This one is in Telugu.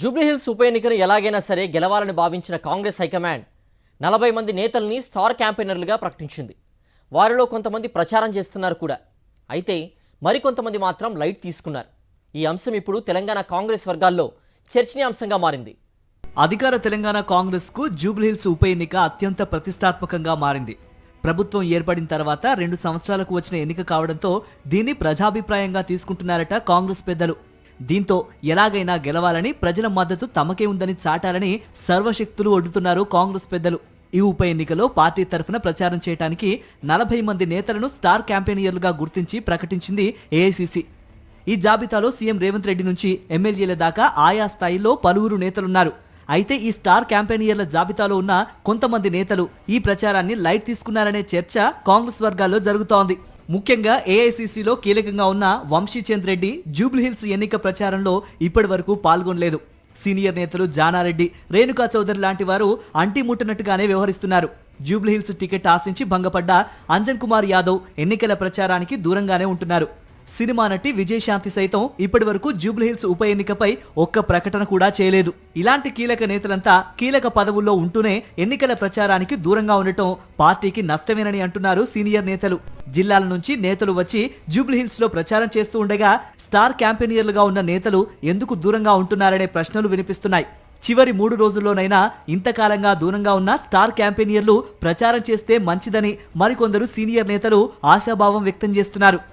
జూబ్లీహిల్స్ ఉప ఎన్నికను ఎలాగైనా సరే గెలవాలని భావించిన కాంగ్రెస్ హైకమాండ్ 40 మంది నేతల్ని స్టార్ క్యాంపెయినర్లుగా ప్రకటించింది. వారిలో కొంతమంది ప్రచారం చేస్తున్నారు కూడా. అయితే మరికొంతమంది మాత్రం లైట్ తీసుకున్నారు. ఈ అంశం ఇప్పుడు తెలంగాణ కాంగ్రెస్ వర్గాల్లో చర్చనీయాంశంగా మారింది. అధికార తెలంగాణ కాంగ్రెస్ కు జూబ్లీహిల్స్ ఉప ఎన్నిక అత్యంత ప్రతిష్టాత్మకంగా మారింది. ప్రభుత్వం ఏర్పడిన తర్వాత 2 సంవత్సరాలకు వచ్చిన ఎన్నిక కావడంతో దీన్ని ప్రజాభిప్రాయంగా తీసుకుంటున్నారట కాంగ్రెస్ పెద్దలు. దీంతో ఎలాగైనా గెలవాలని, ప్రజల మద్దతు తమకే ఉందని చాటాలని సర్వశక్తులు ఒడ్డుతున్నారు కాంగ్రెస్ పెద్దలు. ఈ ఉప ఎన్నికలో పార్టీ తరఫున ప్రచారం చేయడానికి 40 మంది నేతలను స్టార్ క్యాంపెయినర్లుగా గుర్తించి ప్రకటించింది ఏఐసీసీ. ఈ జాబితాలో సీఎం రేవంత్ రెడ్డి నుంచి ఎమ్మెల్యేల దాకా ఆయా స్థాయిల్లో పలువురు నేతలున్నారు. అయితే ఈ స్టార్ క్యాంపెయినర్ల జాబితాలో ఉన్న కొంతమంది నేతలు ఈ ప్రచారాన్ని లైట్ తీసుకున్నారనే చర్చ కాంగ్రెస్ వర్గాల్లో జరుగుతోంది. ముఖ్యంగా ఏఐసీసీలో కీలకంగా ఉన్న వంశీచంద్ రెడ్డి జూబ్లీహిల్స్ ఎన్నిక ప్రచారంలో ఇప్పటి వరకు పాల్గొనలేదు. సీనియర్ నేతలు జానారెడ్డి, రేణుకా చౌదరి లాంటి వారు అంటిముట్టనట్టుగానే వ్యవహరిస్తున్నారు. జూబ్లీహిల్స్ టికెట్ ఆశించి భంగపడ్డ అంజన్ కుమార్ యాదవ్ ఎన్నికల ప్రచారానికి దూరంగానే ఉంటున్నారు. సినిమా నటి విజయశాంతి సైతం ఇప్పటి వరకు జూబ్లీహిల్స్ ఉప ఎన్నికపై ఒక్క ప్రకటన కూడా చేయలేదు. ఇలాంటి కీలక నేతలంతా కీలక పదవుల్లో ఉంటూనే ఎన్నికల ప్రచారానికి దూరంగా ఉండటం పార్టీకి నష్టమేనని అంటున్నారు సీనియర్ నేతలు. జిల్లాల నుంచి నేతలు వచ్చి జూబ్లీహిల్స్ లో ప్రచారం చేస్తూ ఉండగా స్టార్ క్యాంపెయినర్లుగా ఉన్న నేతలు ఎందుకు దూరంగా ఉంటున్నారనే ప్రశ్నలు వినిపిస్తున్నాయి. చివరి 3 రోజుల్లోనైనా ఇంతకాలంగా దూరంగా ఉన్న స్టార్ క్యాంపెయినర్లు ప్రచారం చేస్తే మంచిదని మరికొందరు సీనియర్ నేతలు ఆశాభావం వ్యక్తం చేస్తున్నారు.